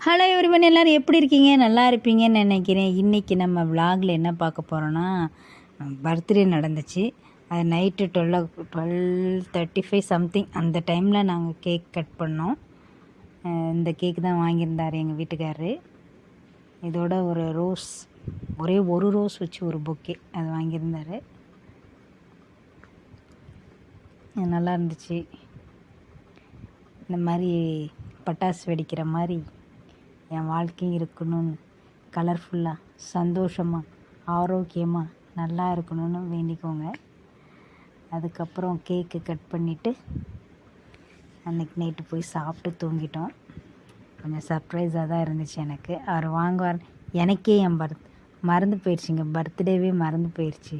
Hello everyone, எல்லோரும் எப்படி இருக்கீங்க? நல்லா இருப்பீங்கன்னு நினைக்கிறேன். இன்றைக்கி நம்ம விலாகில் என்ன பார்க்க போகிறோன்னா, பர்த்டே நடந்துச்சு. அது நைட்டு 12:35 சம்திங் அந்த டைமில் நாங்கள் கேக் கட் பண்ணோம். இந்த கேக்கு தான் வாங்கியிருந்தார் எங்கள் வீட்டுக்காரரு. இதோட ஒரு ரோஸ், ஒரே ஒரு ரோஸ் வச்சு ஒரு பொக்கே அது வாங்கியிருந்தார். நல்லா இருந்துச்சு. இந்த மாதிரி பட்டாசு வெடிக்கிற மாதிரி என் வாழ்க்கையும் இருக்கணும்னு, கலர்ஃபுல்லாக, சந்தோஷமாக, ஆரோக்கியமாக, நல்லா இருக்கணும்னு வேண்டிக்கோங்க. அதுக்கப்புறம் கேக்கு கட் பண்ணிவிட்டு அன்றைக்கி நைட்டு போய் சாப்பிட்டு தூங்கிட்டோம். கொஞ்சம் சர்ப்ரைஸாக தான் இருந்துச்சு எனக்கு. அவர் வாங்குவார், எனக்கே என் மறந்து போயிடுச்சுங்க, பர்த்டேவே மறந்து போயிடுச்சு.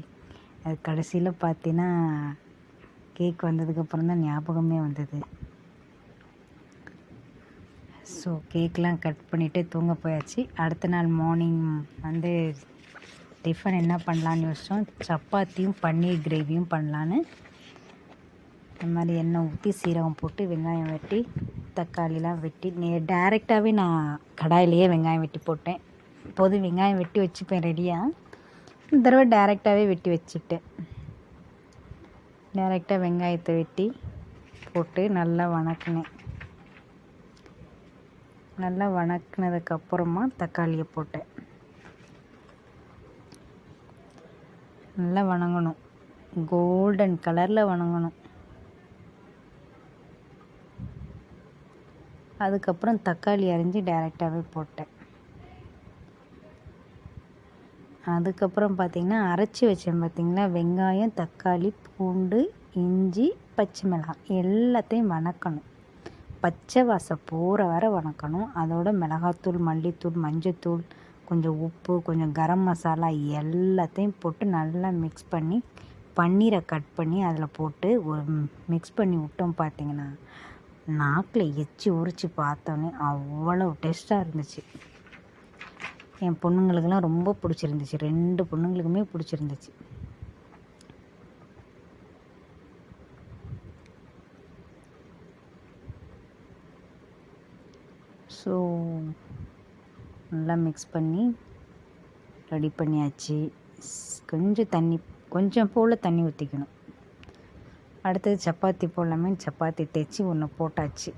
அது கடைசியில் பார்த்தீங்கன்னா கேக் வந்ததுக்கப்புறம் தான் ஞாபகமே வந்தது. ஸோ கேக்கெலாம் கட் பண்ணிவிட்டு தூங்க போயாச்சு. அடுத்த நாள் மார்னிங் வந்து டிஃபன் என்ன பண்ணலான்னு யோசித்தோம். சப்பாத்தியும் பன்னீர் கிரேவியும் பண்ணலான்னு இந்த மாதிரி எண்ணெய் ஊற்றி சீரகம் போட்டு வெங்காயம் வெட்டி தக்காளிலாம் வெட்டி டேரெக்டாகவே நான் கடாயிலேயே வெங்காயம் வெட்டி போட்டேன். இப்போது வெங்காயம் வெட்டி வச்சுப்பேன் ரெடியாக. இந்த தடவை டேரெக்டாகவே வெட்டி வச்சுட்டேன். டேரெக்டாக வெங்காயத்தை வெட்டி போட்டு நல்லா வணக்கினேன். நல்லா வணக்கினதுக்கப்புறமா தக்காளியை போட்டேன். நல்லா வணங்கணும், கோல்டன் கலரில் வணங்கணும். அதுக்கப்புறம் தக்காளி அரிஞ்சு டைரெக்டாகவே போட்டேன். அதுக்கப்புறம் பார்த்திங்கன்னா அரைச்சி வச்சேன் பார்த்திங்களா, வெங்காயம், தக்காளி, பூண்டு, இஞ்சி, பச்சை மிளகாய் எல்லாத்தையும் வணக்கணும். பச்சை வாசம் போகிற வரை வணக்கணும். அதோட மிளகாத்தூள், மல்லித்தூள், மஞ்சத்தூள், கொஞ்சம் உப்பு, கொஞ்சம் கரம் மசாலா எல்லாத்தையும் போட்டு நல்லா மிக்ஸ் பண்ணி பன்னீரை கட் பண்ணி அதில் போட்டு ஒரு மிக்ஸ் பண்ணி விட்டோம். பார்த்திங்கன்னா நாக்கில் எச்சி உரித்து பார்த்தோன்னே அவ்வளோ டேஸ்ட்டாக இருந்துச்சு. என் பொண்ணுங்களுக்கெல்லாம் ரொம்ப பிடிச்சிருந்துச்சு. 2 பொண்ணுங்களுக்குமே பிடிச்சிருந்துச்சு. ஸோ நல்லா மிக்ஸ் பண்ணி ரெடி பண்ணியாச்சு. கொஞ்சம் போல் தண்ணி ஊற்றிக்கணும். அடுத்தது சப்பாத்தி போடலாமே, சப்பாத்தி தேய்ச்சி ஒன்று போட்டாச்சு.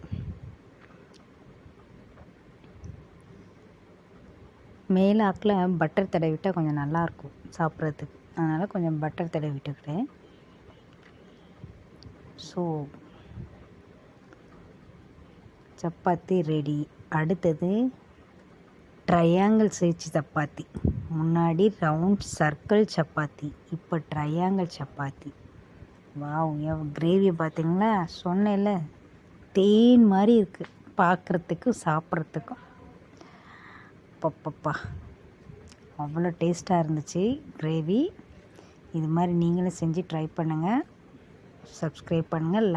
மேலாக்கில் பட்டர் தடவிட்டால் கொஞ்சம் நல்லாயிருக்கும் சாப்பிட்றதுக்கு. அதனால் கொஞ்சம் பட்டர் தடவி விட்டுக்கிறேன். So chapati ready. அடுத்தது ட்ரையாங்கிள் சைஸ் சப்பாத்தி. முன்னாடி ரவுண்ட் சர்க்கிள் சப்பாத்தி, இப்போ ட்ரையாங்கிள் சப்பாத்தி. வாவ், கிரேவி பார்த்திங்களா, சொன்னேன்ல தேன் மாதிரி இருக்குது பார்க்குறதுக்கும் சாப்பிட்றதுக்கும். பப்பப்பா அவ்வளோ டேஸ்ட்டாக இருந்துச்சு கிரேவி. இது மாதிரி நீங்களும் செஞ்சு ட்ரை பண்ணுங்கள். சப்ஸ்கிரைப் பண்ணுங்கள், லைக்